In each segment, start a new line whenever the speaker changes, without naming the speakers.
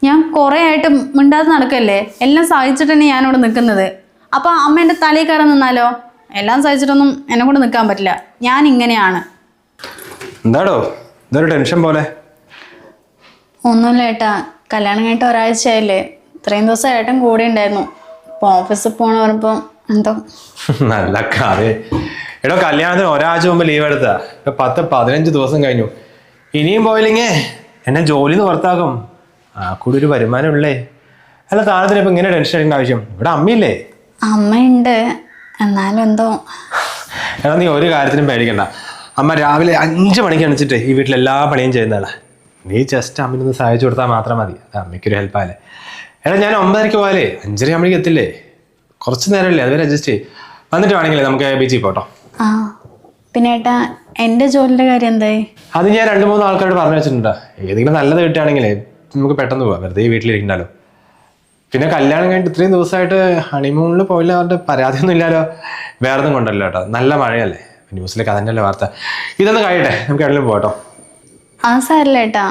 ഞാൻ കുറേ ആയിട്ട് മിണ്ടാതെ നടക്കല്ലേ, എല്ലാം സഹിച്ചിട്ട് തന്നെ ഞാനിവിടെ നിൽക്കുന്നത്. അപ്പോൾ അമ്മ എൻ്റെ തലയിൽ കയറി നിന്നാലോ? എല്ലാം സഹിച്ചിട്ടൊന്നും എന്നെ കൊണ്ട് നിൽക്കാൻ പറ്റില്ല. ഞാൻ ഇങ്ങനെയാണ്.
എന്താടോ ഇതൊരു ടെൻഷൻ പോലെ?
ഒന്നുമില്ല ഏട്ടാ, കല്യാണം കഴിഞ്ഞിട്ട് ഒരാഴ്ചയായില്ലേ. ഇത്രയും ദിവസം ഏട്ടൻ കൂടെ ഉണ്ടായിരുന്നു. ഇപ്പോൾ ഓഫീസിൽ പോകണ പറയുമ്പോൾ എന്തോ
നല്ല കഥ. എടോ കല്യാണത്തിന് ഒരാഴ്ച മുമ്പ് ലീവ് എടുത്താ, ഇപ്പൊ 10-15 ദിവസം കഴിഞ്ഞു. ഇനിയും പോയില്ലെങ്കിൽ എന്നെ ജോലിന്ന് പുറത്താക്കും. ആ കൂടി ഒരു വരുമാനം ഉള്ളേ. അല്ല താഴത്തിന് ഇപ്പൊ ഇങ്ങനെ ടെൻഷൻ അടിക്കേണ്ട ആവശ്യം? ഇവിടെ അമ്മയില്ലേ?
അമ്മയുണ്ട്, എന്നാലും എന്തോ.
എടാ നീ ഒരു കാര്യത്തിനും പേടിക്കണ്ട. അമ്മ രാവിലെ 5 മണിക്ക് എണിച്ചിട്ട് ഈ വീട്ടിൽ എല്ലാ പണിയും ചെയ്യുന്നതാണ്. നീ ജസ്റ്റ് അമ്മനൊന്ന് സഹായിച്ചു കൊടുത്താൽ മാത്രം മതി. അത് അമ്മയ്ക്കൊരു ഹെൽപ്പാല്ലേ. എടാ ഞാൻ 9:30 പോയാലേ 5:30 ആകുമ്പോഴേക്ക് എത്തില്ലേ? കുറച്ച് നേരമല്ലേ, അതുവരെ അഡ്ജസ്റ്റ് ചെയ്യും. വന്നിട്ട് വേണമെങ്കിലേ നമുക്ക് ബീച്ചിൽ പോട്ടോ.
ആ പിന്നെ ഏട്ടാ, എൻ്റെ ജോലിയുടെ കാര്യം എന്തായി?
അത് ഞാൻ 2-3 ആൾക്കാരോട് പറഞ്ഞു വെച്ചിട്ടുണ്ട്. ഏതെങ്കിലും നല്ലത് കിട്ടുകയാണെങ്കിലേ നമുക്ക് പെട്ടെന്ന് പോവാം, വെറുതെ വീട്ടിലിരിക്കണ്ടല്ലോ. പിന്നെ കല്യാണം കഴിഞ്ഞിട്ട് ഇത്രയും ദിവസമായിട്ട് ഹണിമൂണിൽ പോയില്ല പറഞ്ഞിട്ട് പരാതിയൊന്നും ഇല്ലല്ലോ. വേറൊന്നും കൊണ്ടല്ലോ കേട്ടോ, നല്ല മഴയല്ലേ, ന്യൂസിലേക്ക് അതന്നെയല്ലേ വാർത്ത. ഇതൊന്ന് കഴിയട്ടെ, നമുക്ക് എവിടെയും പോകട്ടോ.
ആ സാരല്ല ഏട്ടാ.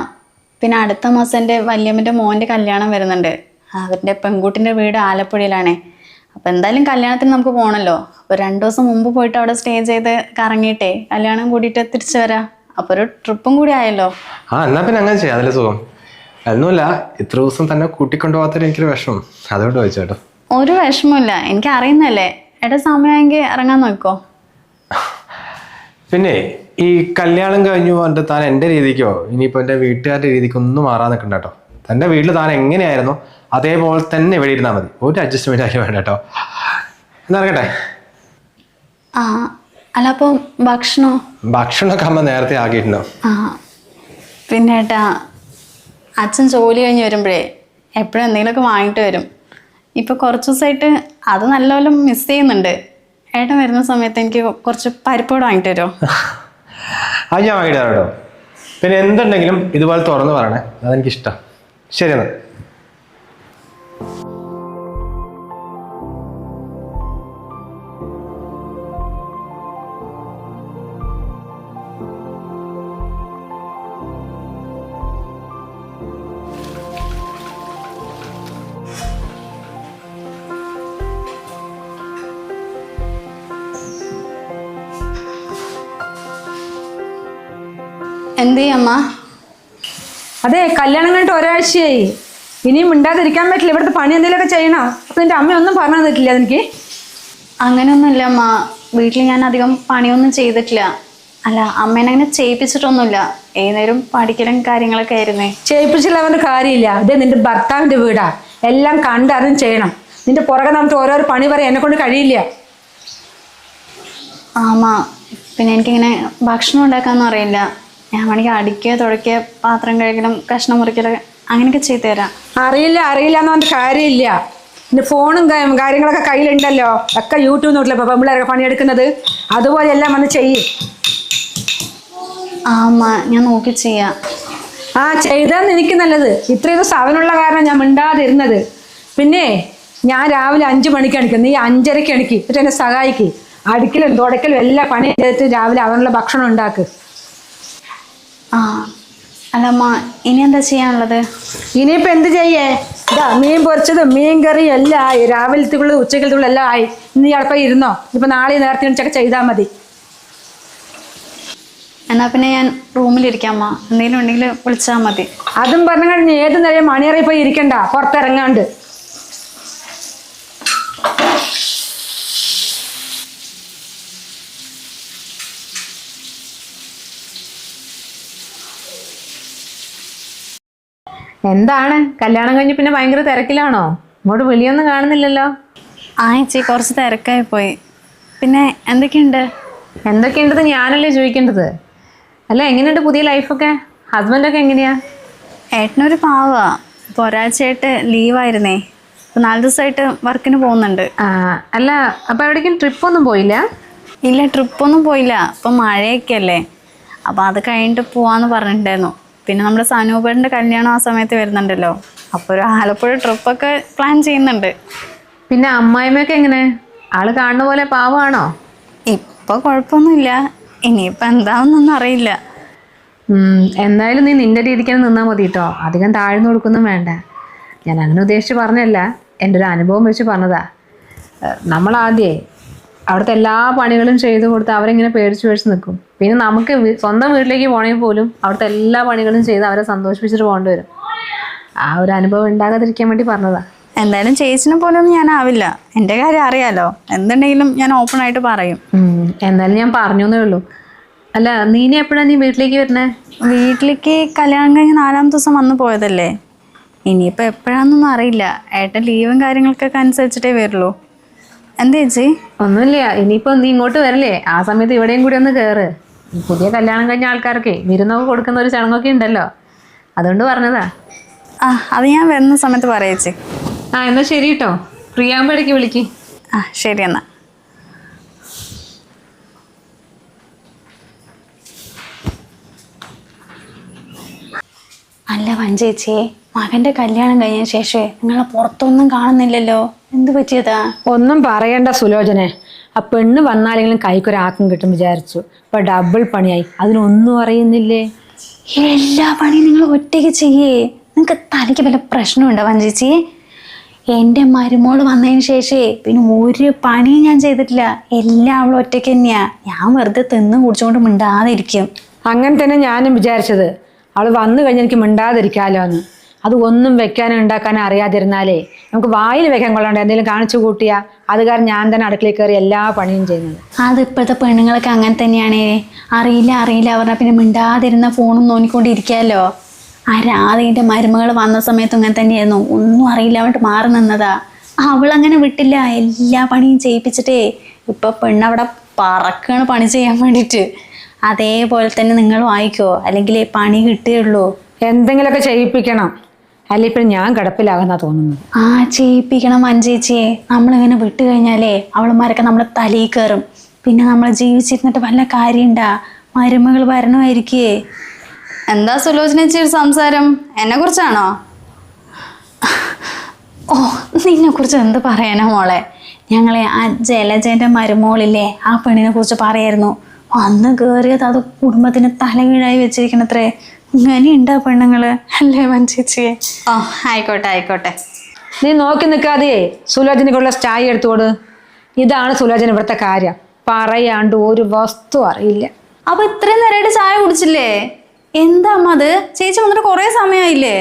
പിന്നെ അടുത്ത മാസം എൻ്റെ വല്യമ്മൻ്റെ മോൻ്റെ കല്യാണം വരുന്നുണ്ട്. അവരുടെ പെൺകുട്ടിൻ്റെ വീട് ആലപ്പുഴയിലാണേ. അപ്പോൾ എന്തായാലും കല്യാണത്തിന് നമുക്ക് പോകണമല്ലോ. അപ്പോൾ 2 ദിവസം മുമ്പ് പോയിട്ട് അവിടെ സ്റ്റേ ചെയ്ത് കറങ്ങിയിട്ടേ കല്യാണം കൂടിയിട്ട് തിരിച്ചു വരാം. അപ്പോൾ ഒരു ട്രിപ്പും കൂടി ആയല്ലോ.
എന്നാ പിന്നെ അങ്ങനെ ചെയ്യാം, അതിലെ സുഖം. ഒന്നുമില്ല, ഇത്ര ദിവസം തന്നെ കൂട്ടിക്കൊണ്ടുപോകാത്തൊരു എനിക്കൊരു വിഷമം, അതുകൊണ്ട് ചോദിച്ചേട്ടോ.
ഒരു വിഷമമില്ല, എനിക്ക് അറിയുന്നല്ലേ. ഏട്ടാ സമയമെങ്കിൽ ഇറങ്ങാൻ നോക്കോ.
പിന്നെ ഈ കല്യാണം കഴിഞ്ഞു പറഞ്ഞിട്ട് താൻ എൻ്റെ രീതിക്കോ ഇനിയിപ്പോൾ എൻ്റെ വീട്ടുകാരുടെ രീതിക്കോ ഒന്നും മാറാൻ നിൽക്കണ്ട കേട്ടോ. തൻ്റെ വീട്ടിൽ താൻ എങ്ങനെയായിരുന്നോ അതേപോലെ തന്നെ ഇവിടെ ഇരുന്നാൽ മതി. ഒരു അഡ്ജസ്റ്റ്മെന്റ് ആയി വേണ്ട കേട്ടോ. എന്നാ ഇറങ്ങട്ടെ.
ആ അല്ല, അപ്പോൾ
ഭക്ഷണമൊക്കെ അമ്മ നേരത്തെ ആക്കിയിട്ടുണ്ടോ?
ആ പിന്നെ ഏട്ടാ, അച്ഛൻ ജോലി കഴിഞ്ഞ് വരുമ്പോഴേ എപ്പോഴും എന്തെങ്കിലുമൊക്കെ വാങ്ങിയിട്ട് വരും. ഇപ്പോൾ കുറച്ച് ദിവസമായിട്ട് അത് നല്ലപോലെ മിസ് ചെയ്യുന്നുണ്ട്. ഏട്ടൻ വരുന്ന സമയത്ത് എനിക്ക് കുറച്ച് പരിപ്പോട് വാങ്ങിയിട്ട് വരുമോ?
അത് ഞാൻ വാങ്ങിയിട്ട് തരാം കേട്ടോ. പിന്നെ എന്തുണ്ടെങ്കിലും ഇതുപോലെ തുറന്ന് പറയണേ, അതെനിക്കിഷ്ടം. ശരി എന്നാൽ.
എന്ത് ചെയ്യമ്മ?
അതെ, കല്യാണം കഴിഞ്ഞിട്ട് ഒരാഴ്ചയായി. ഇനിയും മിണ്ടാതിരിക്കാൻ പറ്റില്ല. ഇവിടുത്തെ പണി എന്തെങ്കിലുമൊക്കെ ചെയ്യണം. അപ്പം നിന്റെ അമ്മ ഒന്നും പറഞ്ഞു തന്നിട്ടില്ല എനിക്ക്?
അങ്ങനെയൊന്നുമില്ല അമ്മ, വീട്ടിൽ ഞാൻ അധികം പണിയൊന്നും ചെയ്തിട്ടില്ല. അല്ല, അമ്മേനെ അങ്ങനെ ചെയ്യിപ്പിച്ചിട്ടൊന്നുമില്ല. ഏതുനേരം പഠിക്കലും കാര്യങ്ങളൊക്കെ ആയിരുന്നേ.
ചെയ്യിപ്പിച്ചില്ല അവൻ്റെ കാര്യമില്ല. അതെ, നിന്റെ ഭർത്താവിൻ്റെ വീടാ, എല്ലാം കണ്ടറിഞ്ഞ് ചെയ്യണം. നിന്റെ പുറകെ നമുക്ക് ഓരോരോ പണി പറയാൻ എന്നെ കൊണ്ട് കഴിയില്ല.
ആമ്മ, പിന്നെ എനിക്കിങ്ങനെ ഭക്ഷണം ഉണ്ടാക്കാനൊന്നും അറിയില്ല. ഞാൻ വേണമെങ്കിൽ അടിക്കുക, തുടയ്ക്കുക, പാത്രം കഴുകലും കഷ്ണം മുറിക്കലും അങ്ങനെയൊക്കെ ചെയ്തു തരാം.
അറിയില്ല എന്ന് പറഞ്ഞ കാര്യമില്ല. പിന്നെ ഫോണും കാര്യങ്ങളൊക്കെ കയ്യിലുണ്ടല്ലോ, ഒക്കെ യൂട്യൂബ് നോക്കില്ല ഇപ്പം പിള്ളേരൊക്കെ പണിയെടുക്കുന്നത്. അതുപോലെ എല്ലാം വന്ന് ചെയ്യും.
ആ അമ്മ, ഞാൻ നോക്കി ചെയ്യാം.
ആ ചെയ്താന്ന് എനിക്ക് നല്ലത്. ഇത്രയും ദിവസം അവനുള്ള കാരണം ഞാൻ മിണ്ടാതിരുന്നത്. പിന്നെ ഞാൻ രാവിലെ 5 മണിക്ക് എണിക്കും, നീ 5:30 എണിക്ക്. എന്നിട്ട് എന്നെ സഹായിക്ക്. അടിക്കലും തുടക്കലും എല്ലാ പണിയും ചെയ്തിട്ട് രാവിലെ അവനുള്ള ഭക്ഷണം ഉണ്ടാക്ക്.
ആ അല്ല അമ്മ, ഇനി എന്താ ചെയ്യാനുള്ളത്?
ഇനിയിപ്പോൾ എന്ത് ചെയ്യേ? ഇതാ മീൻ പൊരിച്ചതും മീൻ കറിയും എല്ലാം ആയി. രാവിലത്തുള്ള ഉച്ചക്കലത്തുള്ള എല്ലാം ആയി. ഇന്ന് ചിലപ്പോൾ ഇരുന്നോ. ഇപ്പം നാളെ നേരത്തെ എണിച്ചൊക്കെ ചെയ്താൽ മതി.
എന്നാൽ പിന്നെ ഞാൻ റൂമിലിരിക്കാം അമ്മ. എന്തെങ്കിലും ഉണ്ടെങ്കിൽ വിളിച്ചാൽ മതി.
അതും പറഞ്ഞു കഴിഞ്ഞാൽ ഏത് നേരം മണിയറയിൽ പോയി ഇരിക്കണ്ട, പുറത്തിറങ്ങാണ്ട്. എന്താണ് കല്യാണം കഴിഞ്ഞ് പിന്നെ ഭയങ്കര തിരക്കിലാണോ? ഇങ്ങോട്ട് വിളിയൊന്നും കാണുന്നില്ലല്ലോ.
ആ ചേച്ചി, കുറച്ച് തിരക്കായി പോയി. പിന്നെ
എന്തൊക്കെയുണ്ടെന്ന് ഞാനല്ലേ ചോദിക്കേണ്ടത്. അല്ല, എങ്ങനെയുണ്ട് പുതിയ ലൈഫൊക്കെ? ഹസ്ബൻഡൊക്കെ എങ്ങനെയാ?
ഏട്ടനൊരു പാവാ. ഇപ്പോൾ ഒരാഴ്ചയായിട്ട് ലീവായിരുന്നേ. ഇപ്പോൾ 4 ദിവസമായിട്ട് വർക്കിന് പോകുന്നുണ്ട്.
അല്ല, അപ്പോൾ എവിടേക്കും ട്രിപ്പൊന്നും പോയില്ല?
ഇല്ല, ട്രിപ്പൊന്നും പോയില്ല. ഇപ്പം മഴയൊക്കെ അല്ലേ. അപ്പോൾ അത് കഴിഞ്ഞിട്ട് പോവാന്ന് പറഞ്ഞിട്ടുണ്ടായിരുന്നു. പിന്നെ നമ്മുടെ സനൂപേട്ടൻ്റെ കല്യാണം ആ സമയത്ത് വരുന്നുണ്ടല്ലോ. അപ്പോൾ ഒരു ആലപ്പുഴ ട്രിപ്പൊക്കെ പ്ലാൻ ചെയ്യുന്നുണ്ട്.
പിന്നെ അമ്മായിമ്മയൊക്കെ എങ്ങനെ? ആള് കാണുന്ന പോലെ പാവമാണോ?
ഇപ്പോൾ കുഴപ്പമൊന്നുമില്ല. ഇനിയിപ്പോൾ എന്താണെന്നൊന്നും അറിയില്ല.
എന്തായാലും നീ നിന്റെ രീതിക്ക് നിന്നാൽ മതി കേട്ടോ. അധികം താഴ്ന്നു കൊടുക്കൊന്നും വേണ്ട. ഞാൻ അങ്ങനെ ഉദ്ദേശിച്ച് പറഞ്ഞല്ല, എൻ്റെ ഒരു അനുഭവം വെച്ച് പറഞ്ഞതാ. നമ്മളാദ്യേ അവിടുത്തെ എല്ലാ പണികളും ചെയ്തു കൊടുത്ത് അവരിങ്ങനെ പേടിച്ച് പേടിച്ച് നിൽക്കും. പിന്നെ നമുക്ക് സ്വന്തം വീട്ടിലേക്ക് പോകണമെങ്കിൽ പോലും അവിടുത്തെ എല്ലാ പണികളും ചെയ്ത് അവരെ സന്തോഷിപ്പിച്ചിട്ട് പോകേണ്ടി വരും. ആ ഒരു അനുഭവം ഉണ്ടാകാതിരിക്കാൻ വേണ്ടി പറഞ്ഞതാ.
എന്തായാലും ചേച്ചിനെ പോലെ ഒന്നും ഞാൻ ആവില്ല. എൻ്റെ കാര്യം അറിയാലോ, എന്തുണ്ടെങ്കിലും ഞാൻ ഓപ്പൺ ആയിട്ട് പറയും.
എന്നാലും ഞാൻ പറഞ്ഞു എന്നേ ഉള്ളൂ. അല്ല, നീ എപ്പോഴാണ് നീ വീട്ടിലേക്ക് വരുന്നേ?
വീട്ടിലേക്ക് കല്യാണം കഴിഞ്ഞ് 4-ാമത്തെ ദിവസം വന്നു പോയതല്ലേ. ഇനിയിപ്പോൾ എപ്പോഴാണെന്നൊന്നും അറിയില്ല. ഏട്ടൻ ലീവും കാര്യങ്ങൾക്കൊക്കെ അനുസരിച്ചിട്ടേ വരുള്ളൂ. എന്താ ചേച്ചി?
ഒന്നുമില്ല, ഇനിയിപ്പോൾ നീ ഇങ്ങോട്ട് വരില്ലേ, ആ സമയത്ത് ഇവിടെയും കൂടി ഒന്ന് കയറ്. പുതിയ കല്യാണം കഴിഞ്ഞ ആൾക്കാർക്ക് വിരുന്നൊക്കെ കൊടുക്കുന്ന ഒരു ചടങ്ങൊക്കെ ഉണ്ടല്ലോ, അതുകൊണ്ട് പറഞ്ഞതാ.
ആ, അത് ഞാൻ വരുന്ന സമയത്ത് പറയാം ചേച്ചി.
ആ, എന്നാൽ ശരി കേട്ടോ. ഫ്രീ ആകുമ്പോൾ ഇടയ്ക്ക് വിളിക്ക്.
ആ, ശരി എന്നാ. അല്ല വഞ്ചേച്ചിയെ, മകൻ്റെ കല്യാണം കഴിഞ്ഞ ശേഷമേ നിങ്ങളെ പുറത്തൊന്നും കാണുന്നില്ലല്ലോ, എന്ത് പറ്റിയതാ?
ഒന്നും പറയണ്ട സുലോചനെ, ആ പെണ്ണ് വന്നാലെങ്കിലും കൈക്കൊരാക്കം കിട്ടും വിചാരിച്ചു. ഇപ്പൊ ഡബിൾ പണിയായി, അതിനൊന്നും അറിയുന്നില്ലേ.
എല്ലാ പണിയും നിങ്ങൾ ഒറ്റയ്ക്ക് ചെയ്യേ. നിങ്ങൾക്ക് തലയ്ക്ക് വല്ല പ്രശ്നമുണ്ടോ വഞ്ചേച്ചി? എൻ്റെ മരുമോള് വന്നതിന് ശേഷമേ പിന്നെ ഒരു പണിയും ഞാൻ ചെയ്തിട്ടില്ല. എല്ലാം അവൾ ഒറ്റയ്ക്ക് തന്നെയാ. ഞാൻ വെറുതെ തിന്നും കുടിച്ചുകൊണ്ട് മിണ്ടാതെ ഇരിക്കും.
അങ്ങനെ തന്നെ ഞാനും വിചാരിച്ചത്. അവൾ വന്നു കഴിഞ്ഞാൽ എനിക്ക് മിണ്ടാതിരിക്കാമല്ലോ എന്ന്. അത് ഒന്നും വെക്കാനും ഉണ്ടാക്കാനും അറിയാതിരുന്നാലേ നമുക്ക് വായിൽ വെക്കാൻ കൊള്ളണ്ട, എന്തെങ്കിലും കാണിച്ചു കൂട്ടിയാ അത് കാരണം ഞാൻ തന്നെ അടുക്കളയിൽ കയറി എല്ലാ പണിയും ചെയ്യുന്നത്.
അത് ഇപ്പോഴത്തെ പെണ്ണുങ്ങളൊക്കെ അങ്ങനെ തന്നെയാണേ. അറിയില്ല പറഞ്ഞാൽ പിന്നെ മിണ്ടാതിരുന്ന ഫോണും നോക്കിക്കൊണ്ടിരിക്കാമല്ലോ. ആ രാധേൻ്റെ മരുമകൾ വന്ന സമയത്തും ഇങ്ങനെ തന്നെയായിരുന്നു. ഒന്നും അറിയില്ല അവട്ട് മാറി നിന്നതാ. അവളങ്ങനെ വിട്ടില്ല, എല്ലാ പണിയും ചെയ്യിപ്പിച്ചിട്ടേ ഇപ്പൊ പെണ്ണവിടെ പറക്കാണ് പണി ചെയ്യാൻ വേണ്ടിയിട്ട്. അതേപോലെ തന്നെ നിങ്ങളും ആയിക്കോ, അല്ലെങ്കിൽ പണി കിട്ടുകയുള്ളൂ.
എന്തെങ്കിലുമൊക്കെ ചെയ്യിപ്പിക്കണം, അല്ല ഇപ്പം ഞാൻ കിടപ്പിലാകുന്നാ തോന്നുന്നത്.
ആ, ചെയ്യിപ്പിക്കണം മഞ്ചേച്ചിയെ. നമ്മളിങ്ങനെ വിട്ടു കഴിഞ്ഞാലേ അവളന്മാരൊക്കെ നമ്മളെ തലയിൽ കയറും. പിന്നെ നമ്മൾ ജീവിച്ചിരുന്നിട്ട് വല്ല കാര്യമുണ്ടാ? മരുമകൾ വരണമായിരിക്കേ. എന്താ സുലോചനേച്ചി ഒരു സംസാരം? എന്നെ കുറിച്ചാണോ? ഓ, നിന്നെ കുറിച്ച് എന്ത് പറയാനാ മോളെ. ഞങ്ങളെ ആ ജലജേൻ്റെ മരുമോളില്ലേ, ആ പെണ്ണിനെ കുറിച്ച് പറയായിരുന്നു. വന്ന് കയറിയത് അത് കുടുംബത്തിന് തലകീഴായി വെച്ചിരിക്കണത്രേ. ഇങ്ങനെയുണ്ടാ പെണ്ണുങ്ങള്, അല്ലേ മഞ്ചേച്ചിയെ? ഓ, ആയിക്കോട്ടെ.
നീ നോക്കി നിൽക്കാതെ സുലോചനക്കുള്ള സ്റ്റായി എടുത്തോട്. ഇതാണ് സുലോചന ഇവിടുത്തെ കാര്യം. പറയാണ്ട് ഒരു വസ്തു അറിയില്ല.
അപ്പൊ ഇത്രയും നേരമായിട്ട് ചായ കുടിച്ചില്ലേ? എന്താ അമ്മ അത്? ചേച്ചി വന്നിട്ട് കുറേ സമയമായില്ലേ?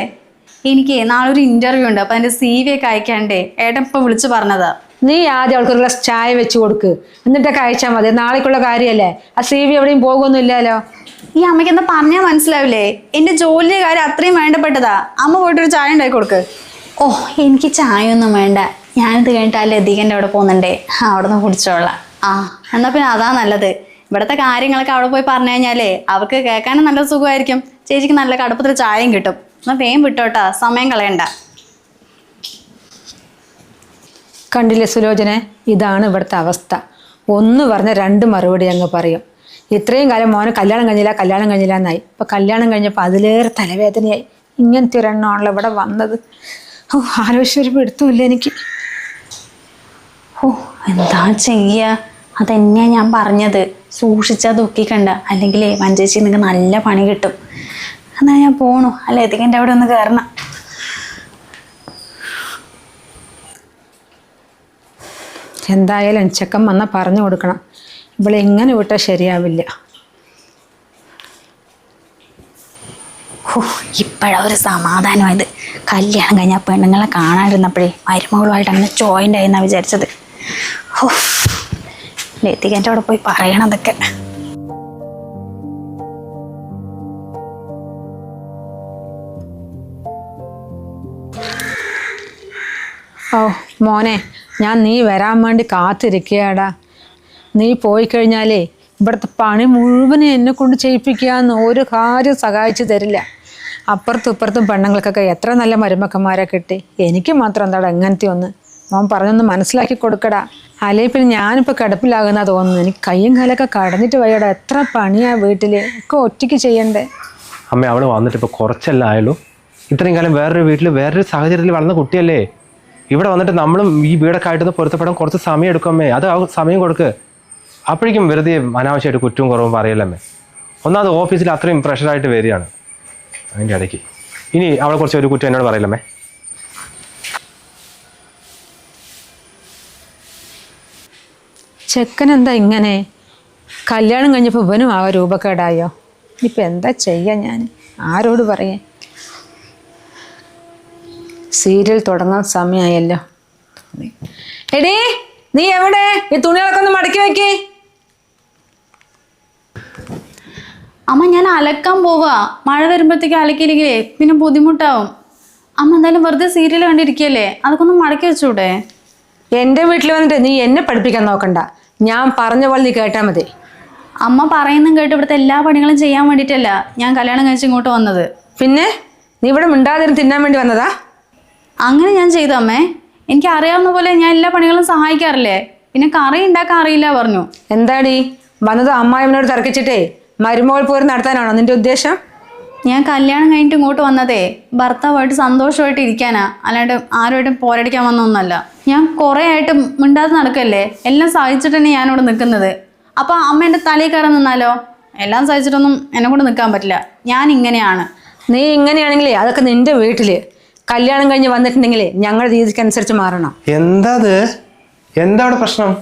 എനിക്ക് നാളെ ഒരു ഇന്റർവ്യൂ ഉണ്ട്, അപ്പൊ അതിന്റെ CV ഒക്കെ അയക്കാണ്ടേ ഏട്ടൻ ഇപ്പൊ വിളിച്ചു പറഞ്ഞതാ.
നീ ആദ്യം അവൾക്ക് ഒരു ഗ്ലാസ് ചായ വെച്ച് കൊടുക്ക്, എന്നിട്ടൊക്കെ അയച്ചാൽ മതി. നാളേക്കുള്ള കാര്യമല്ലേ, ആ CV എവിടെയും പോകുമൊന്നും ഇല്ലല്ലോ.
ഈ അമ്മയ്ക്ക് എന്താ പറഞ്ഞാൽ മനസ്സിലാവില്ലേ? എന്റെ ജോലിയുടെ കാര്യം അത്രയും വേണ്ടപ്പെട്ടതാ. അമ്മ പോയിട്ടൊരു ചായ ഉണ്ടാക്കി കൊടുക്ക്. ഓ, എനിക്ക് ചായ ഒന്നും വേണ്ട. ഞാനിത് കഴിഞ്ഞിട്ട് ആ ലതികൻ്റെ അവിടെ പോകുന്നുണ്ടേ, അവിടെ നിന്ന് കുടിച്ചോളാം. ആ, എന്നാ പിന്നെ അതാ നല്ലത്. ഇവിടുത്തെ കാര്യങ്ങളൊക്കെ അവിടെ പോയി പറഞ്ഞു കഴിഞ്ഞാലേ അവർക്ക് കേൾക്കാനും നല്ല സുഖമായിരിക്കും. ചേച്ചിക്ക് നല്ല കടുപ്പത്തിൽ ചായയും കിട്ടും. എന്നാൽ വേഗം വിട്ടോട്ടാ, സമയം കളയണ്ട.
കണ്ടില്ലേ സുലോചനെ, ഇതാണ് ഇവിടുത്തെ അവസ്ഥ. ഒന്ന് പറഞ്ഞ രണ്ട് മറുപടി അങ്ങ് പറയും. ഇത്രയും കാലം മോനെ കല്യാണം കഴിഞ്ഞില്ല എന്നായി. ഇപ്പം കല്യാണം കഴിഞ്ഞപ്പോൾ അതിലേറെ തലവേദനയായി. ഇങ്ങനത്തെ ഒരെണ്ണമാണല്ലോ ഇവിടെ വന്നത്. ഓ, ആലോചിച്ചൊരു പിടുത്തമില്ല എനിക്ക്.
ഓ, എന്താ ചെയ്യുക? അതന്നെയാ ഞാൻ പറഞ്ഞത്, സൂക്ഷിച്ചാൽ ദുഃഖിക്കണ്ട. അല്ലെങ്കിലേ മഞ്ചേച്ചി നിങ്ങൾക്ക് നല്ല പണി കിട്ടും. എന്നാ ഞാൻ പോണു, അല്ല എത്തിക്കൻ്റെ അവിടെ ഒന്ന് കയറണം.
എന്തായാലും ചെക്കൻ വന്നാൽ പറഞ്ഞു കൊടുക്കണം. ഇവിടെ എങ്ങനെ വിട്ടാൽ ശരിയാവില്ല.
ഇപ്പോഴാ ഒരു സമാധാനമായത്. കല്യാണം കഴിഞ്ഞ പെണ്ണുങ്ങളെ കാണാതിരുന്നപ്പോഴേ മരുമകളുമായിട്ട് അങ്ങനെ ജോയിൻ്റ് ആയെന്നാണ് വിചാരിച്ചത്. ഓ, ലതികൻ്റെ അവിടെ പോയി പറയണതൊക്കെ.
ഓ മോനെ, ഞാൻ നീ വരാൻ വേണ്ടി കാത്തിരിക്കുകയാടാ. നീ പോയി കഴിഞ്ഞാലേ ഇവിടുത്തെ പണി മുഴുവനും എന്നെ കൊണ്ട് ചെയ്യിപ്പിക്കാന്ന് ഒരു കാര്യം സഹായിച്ചു തരില്ല. അപ്പുറത്തും ഇപ്പുറത്തും പെണ്ണുങ്ങൾക്കൊക്കെ എത്ര നല്ല മരുമക്കന്മാരെ കിട്ടി, എനിക്ക് മാത്രം എന്താടാ എങ്ങനത്തെ ഒന്ന്. മോൻ പറഞ്ഞൊന്ന് മനസ്സിലാക്കി കൊടുക്കടാ. അല്ലേ പിന്നെ ഞാനിപ്പോൾ കിടപ്പിലാകുന്ന തോന്നുന്നു. എനിക്ക് കയ്യും കാലൊക്കെ കടഞ്ഞിട്ട് വയ്യടാ. എത്ര പണിയാ വീട്ടിൽ, ഒക്കെ ഒറ്റയ്ക്ക് ചെയ്യണ്ടേ.
അമ്മ അവൾ വന്നിട്ട് ഇപ്പോൾ കുറച്ചല്ല ആയുള്ളൂ. ഇത്രയും കാലം വേറൊരു വീട്ടിൽ വേറൊരു സാഹചര്യത്തിൽ വളർന്ന കുട്ടിയല്ലേ. ഇവിടെ വന്നിട്ട് നമ്മളും ഈ വീടൊക്കെ ആയിട്ടൊന്ന് പൊരുത്തപ്പെടാൻ കുറച്ച് സമയം എടുക്കും അമ്മേ. അത് ആ സമയം കൊടുക്ക്. അപ്പോഴേക്കും വെറുതെ അനാവശ്യമായിട്ട് കുറ്റവും കുറവും പറയല്ലമ്മേ. ഒന്നാമത് ഓഫീസിൽ അത്രയും പ്രഷറായിട്ട് വരികയാണ്. അതിൻ്റെ ഇടയ്ക്ക് ഇനി അവളെ കുറിച്ച് ഒരു കുറ്റം എന്നോട് പറയില്ലമ്മേ.
ചെക്കൻ എന്താ ഇങ്ങനെ? കല്യാണം കഴിഞ്ഞപ്പോൾ ഇവനും ആകെ രൂപക്കേടായോ? ഇപ്പം എന്താ ചെയ്യാ ഞാൻ? ആരോട് പറയാൻ? സീരിയൽ തുടങ്ങാൻ സമയമായല്ലോ. എടീ, നീ എവിടെ? ഈ തുണികളൊക്കെ ഒന്ന് മടക്കി വെക്കേ.
അമ്മ ഞാൻ അലക്കാൻ പോവാ. മഴ വരുമ്പോഴത്തേക്ക് അലക്കിയിരിക്കേ പിന്നെ ബുദ്ധിമുട്ടാവും. അമ്മ എന്തായാലും വെറുതെ സീരിയൽ കണ്ടിരിക്കല്ലേ, അതൊക്കെ ഒന്ന് മടക്കി വെച്ചൂടെ?
എൻ്റെ വീട്ടിൽ വന്നിട്ട് നീ എന്നെ പഠിപ്പിക്കാൻ നോക്കണ്ട. ഞാൻ പറഞ്ഞ പോലെ നീ കേട്ടാൽ മതി.
അമ്മ പറയുന്നതും കേട്ട് ഇവിടുത്തെ എല്ലാ പണികളും ചെയ്യാൻ വേണ്ടിയിട്ടല്ല ഞാൻ കല്യാണം കഴിച്ച് ഇങ്ങോട്ട് വന്നത്.
പിന്നെ നീ ഇവിടെ മിണ്ടാതിരുന്ന് തിന്നാൻ വേണ്ടി വന്നതാ?
അങ്ങനെ ഞാൻ ചെയ്തു അമ്മേ. എനിക്ക് അറിയാവുന്ന പോലെ ഞാൻ എല്ലാ പണികളും സഹായിക്കാറില്ലേ. പിന്നെ കറി ഉണ്ടാക്കാൻ അറിയില്ല പറഞ്ഞു.
എന്താടി വന്നത്? അമ്മായിമ്മനോട് തർക്കിച്ചിട്ടേ മരുമോൾ പോര് നടത്താനാണോ നിന്റെ ഉദ്ദേശം?
ഞാൻ കല്യാണം കഴിഞ്ഞിട്ട് ഇങ്ങോട്ട് വന്നതേ ഭർത്താവായിട്ട് സന്തോഷമായിട്ട് ഇരിക്കാനാ, അല്ലാണ്ട് ആരുമായിട്ടും പോരടിക്കാൻ വന്നൊന്നല്ല. ഞാൻ കുറേ ആയിട്ട് മിണ്ടാതെ നടക്കല്ലേ, എല്ലാം സഹിച്ചിട്ട് തന്നെ ഞാനിവിടെ നിൽക്കുന്നത്. അപ്പൊ അമ്മ എൻ്റെ തലയിൽ കയറാൻ നിന്നാലോ? എല്ലാം സഹിച്ചിട്ടൊന്നും എന്നെ കൊണ്ട് നിൽക്കാൻ പറ്റില്ല. ഞാൻ ഇങ്ങനെയാണ്.
നീ ഇങ്ങനെയാണെങ്കിലേ അതൊക്കെ നിന്റെ വീട്ടില്. കല്യാണം കഴിഞ്ഞ് വന്നിട്ടുണ്ടെങ്കിലേ ഞങ്ങളുടെ രീതിക്കനുസരിച്ച് മാറണം.
എന്താ അവിടെ പ്രശ്നം?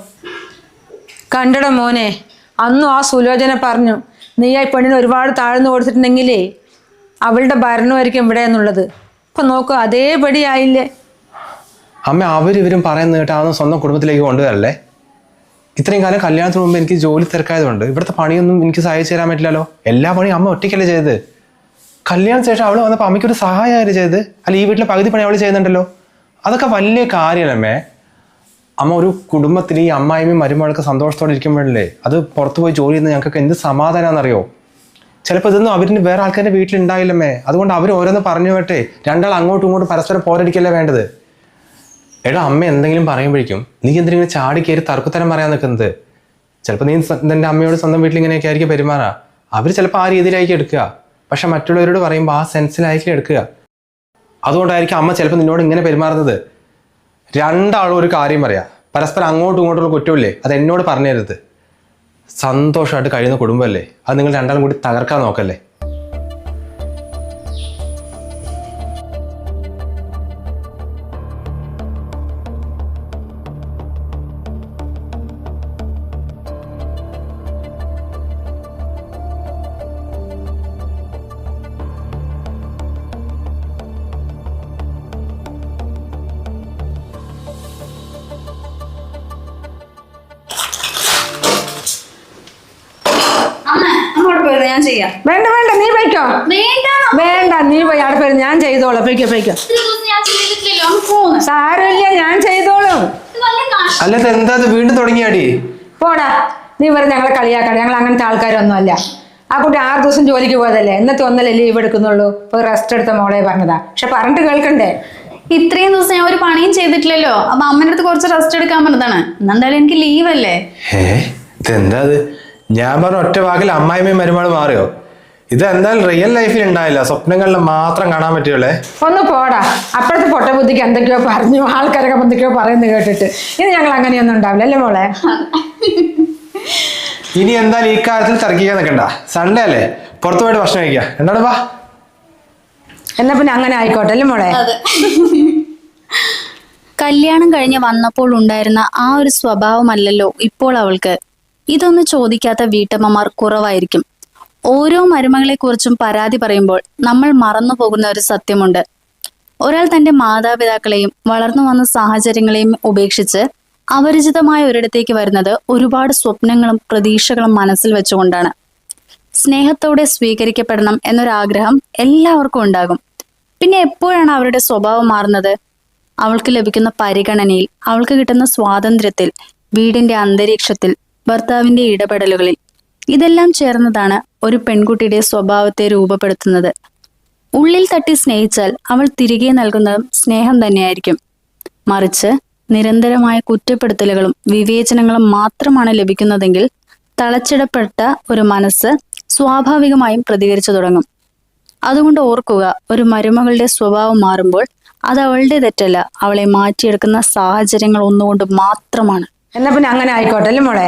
കണ്ടട മോനെ, അന്നും ആ സുലോചന പറഞ്ഞു നീ ആ പെണ്ണിന് ഒരുപാട് താഴ്ന്നു കൊടുത്തിട്ടുണ്ടെങ്കിലേ അവളുടെ ഭരണമായിരിക്കും ഇവിടെ എന്നുള്ളത്. ഇപ്പൊ നോക്കൂ, അതേപടി ആയില്ലേ.
അമ്മ അവരിവരും പറയുന്നത് കേട്ട് അതൊന്നും സ്വന്തം കുടുംബത്തിലേക്ക് കൊണ്ടുവരല്ലേ. ഇത്രയും കാലം കല്യാണത്തിന് മുമ്പ് എനിക്ക് ജോലി തിരക്കായതുകൊണ്ട് ഇവിടുത്തെ പണിയൊന്നും എനിക്ക് സഹായിച്ചു തരാൻ പറ്റില്ലല്ലോ. എല്ലാ പണിയും അമ്മ ഒറ്റയ്ക്കല്ലേ ചെയ്തത്. കല്യാണത്തിന് ശേഷം അവള് വന്നപ്പോൾ അമ്മയ്ക്കൊരു സഹായമായിരുന്നു ചെയ്ത്. അല്ല, ഈ വീട്ടിലെ പകുതി പണി അവൾ ചെയ്യുന്നുണ്ടല്ലോ. അതൊക്കെ വലിയ കാര്യമല്ലേ. അമ്മ ഒരു കുടുംബത്തിൽ ഈ അമ്മായിയും മരുമകളൊക്കെ സന്തോഷത്തോടെ ഇരിക്കുമ്പോഴല്ലേ അത് പുറത്തു പോയി ജോലി ചെയ്യുന്ന ഞങ്ങൾക്ക് എന്ത് സമാധാനമാണെന്നറിയോ. ചിലപ്പോൾ ഇതൊന്നും അവരിന് വേറെ ആൾക്കാരുടെ വീട്ടിലുണ്ടായില്ലമ്മേ. അതുകൊണ്ട് അവർ ഓരോന്ന് പറഞ്ഞു പോട്ടെ, രണ്ടാൾ അങ്ങോട്ടും ഇങ്ങോട്ടും പരസ്പരം പോരടിക്കല്ലേ വേണ്ടത്. എടാ, അമ്മ എന്തെങ്കിലും പറയുമ്പോഴേക്കും നീ എന്തെങ്കിലും ചാടി കയറി തർക്കുത്തരം പറയാൻ നിൽക്കുന്നത്. ചിലപ്പോൾ നീ നിന്റെ അമ്മയോട് സ്വന്തം വീട്ടിൽ ഇങ്ങനെയൊക്കെ ആയിരിക്കും പെരുമാറാ. അവർ ചിലപ്പോൾ ആ രീതിയിലായിരിക്കും എടുക്കുക. പക്ഷെ മറ്റുള്ളവരോട് പറയുമ്പോൾ ആ സെൻസിലായിരിക്കും എടുക്കുക. അതുകൊണ്ടായിരിക്കും അമ്മ ചിലപ്പോൾ നിന്നോട് ഇങ്ങനെ പെരുമാറുന്നത്. രണ്ടാളും ഒരു കാര്യം പറയാം, പരസ്പരം അങ്ങോട്ടും ഇങ്ങോട്ടുള്ള കുറ്റമില്ലേ അത് എന്നോട് പറഞ്ഞു തരുത്. സന്തോഷമായിട്ട് കഴിയുന്ന കുടുംബമല്ലേ, അത് നിങ്ങൾ രണ്ടാളും കൂടി തകർക്കാൻ നോക്കല്ലേ.
ഞാൻ ചെയ്യാം.
വേണ്ട വേണ്ട, നീ പോയിക്കോ. വേണ്ട, നീ പോയി അവിടെ പോയി, ഞാൻ ചെയ്തോളാം. പോയിക്കോ. സാരമില്ല, ഞാൻ ചെയ്തോളും.
അല്ലാതെ എന്താ വീണ്ടും തുടങ്ങിയാടി?
പോടാ, നീ വെറുതെ ഞങ്ങളെ കളിയാക്കണം. ഞങ്ങൾ അങ്ങനത്തെ ആൾക്കാരൊന്നും അല്ല. ആ കുട്ടി 6 ദിവസം ജോലിക്ക് പോയതല്ലേ, ഇന്നത്തെ ഒന്നല്ലേ ലീവ് എടുക്കുന്നുള്ളൂ. പോയി റെസ്റ്റ് എടുത്ത മോളെ പറഞ്ഞതാ. പക്ഷെ പറഞ്ഞിട്ട് കേൾക്കണ്ടേ?
ഇത്രയും ദിവസം ഞാൻ ഒരു പണിയും ചെയ്തിട്ടില്ലല്ലോ. അപ്പൊ അമ്മേന്റെ അടുത്ത് കുറച്ച് റെസ്റ്റ് എടുക്കാൻ പറഞ്ഞതാണ്. എന്തായാലും എനിക്ക് ലീവ് അല്ലേ.
ഇതെന്താ അത്? ഞാൻ പറഞ്ഞ ഒറ്റ വാക്കിൽ അമ്മായിമ്മയും മരുമകളും മാറിയോ? ഇത് എന്തായാലും റിയൽ ലൈഫിൽ ഉണ്ടായില്ല, സ്വപ്നങ്ങളിൽ മാത്രം കാണാൻ പറ്റുള്ളേ.
ഒന്ന് പോടാ. അപ്പോഴത്തെ പൊട്ട ബുദ്ധിക്ക് എന്തൊക്കെയോ പറഞ്ഞു, ആൾക്കാരൊക്കെ എന്തൊക്കെയോ പറയുന്നത് കേട്ടിട്ട്. ഇത് ഞങ്ങൾ അങ്ങനെയൊന്നും ഉണ്ടാവില്ല അല്ലേ മോളെ?
ഇനി എന്തായാലും ഈ കാര്യത്തിൽ തർക്കിക്കാൻ നിൽക്കണ്ട. സൺഡേ അല്ലേ, പുറത്തു പോയിട്ട് ഭക്ഷണം കഴിക്കുക. എന്താണ് വാ.
എന്നാ പിന്നെ അങ്ങനെ ആയിക്കോട്ടെ അല്ലേ മോളെ?
കല്യാണം കഴിഞ്ഞ് വന്നപ്പോൾ ഉണ്ടായിരുന്ന ആ ഒരു സ്വഭാവമല്ലല്ലോ ഇപ്പോൾ അവൾക്ക്. ഇതൊന്നും ചോദിക്കാത്ത വീട്ടമ്മമാർ കുറവായിരിക്കും. ഓരോ മരുമകളെ കുറിച്ചും പരാതി പറയുമ്പോൾ നമ്മൾ മറന്നു പോകുന്ന ഒരു സത്യമുണ്ട്. ഒരാൾ തന്റെ മാതാപിതാക്കളെയും വളർന്നു വന്ന സാഹചര്യങ്ങളെയും ഉപേക്ഷിച്ച് അപരിചിതമായ ഒരിടത്തേക്ക് വരുന്നത് ഒരുപാട് സ്വപ്നങ്ങളും പ്രതീക്ഷകളും മനസ്സിൽ വെച്ചുകൊണ്ടാണ്. സ്നേഹത്തോടെ സ്വീകരിക്കപ്പെടണം എന്നൊരാഗ്രഹം എല്ലാവർക്കും ഉണ്ടാകും. പിന്നെ എപ്പോഴാണ് അവരുടെ സ്വഭാവം മാറുന്നത്? അവൾക്ക് ലഭിക്കുന്ന പരിഗണനയിൽ, അവൾക്ക് കിട്ടുന്ന സ്വാതന്ത്ര്യത്തിൽ, വീടിന്റെ അന്തരീക്ഷത്തിൽ, ഭർത്താവിന്റെ ഇടപെടലുകളിൽ. ഇതെല്ലാം ചേർന്നതാണ് ഒരു പെൺകുട്ടിയുടെ സ്വഭാവത്തെ രൂപപ്പെടുത്തുന്നത്. ഉള്ളിൽ തട്ടി സ്നേഹിച്ചാൽ അവൾ തിരികെ നൽകുന്നതും സ്നേഹം തന്നെയായിരിക്കും. മറിച്ച് നിരന്തരമായ കുറ്റപ്പെടുത്തലുകളും വിവേചനങ്ങളും മാത്രമാണ് ലഭിക്കുന്നതെങ്കിൽ തളച്ചിടപ്പെട്ട ഒരു മനസ്സ് സ്വാഭാവികമായും പ്രതികരിച്ചു തുടങ്ങും. അതുകൊണ്ട് ഓർക്കുക, ഒരു മരുമകളുടെ സ്വഭാവം മാറുമ്പോൾ അത് അവളുടെ തെറ്റല്ല, അവളെ മാറ്റിയെടുക്കുന്ന സാഹചര്യങ്ങൾ ഒന്നുകൊണ്ട് മാത്രമാണ്.
എന്നാ പിന്നെ അങ്ങനെ ആയിക്കോട്ടെ അല്ലേ മോളെ?